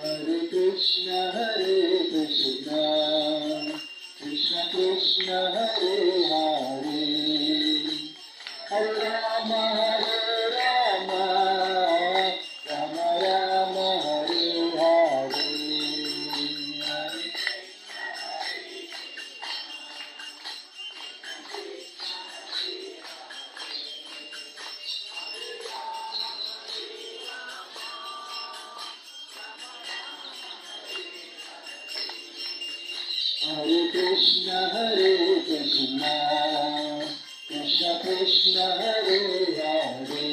Hare Krishna, Krishna Krishna, Hare Hare, Hare Rama, Rama Rama, Hare Hare. Hare Krishna, Krishna Krishna, Hare Hare,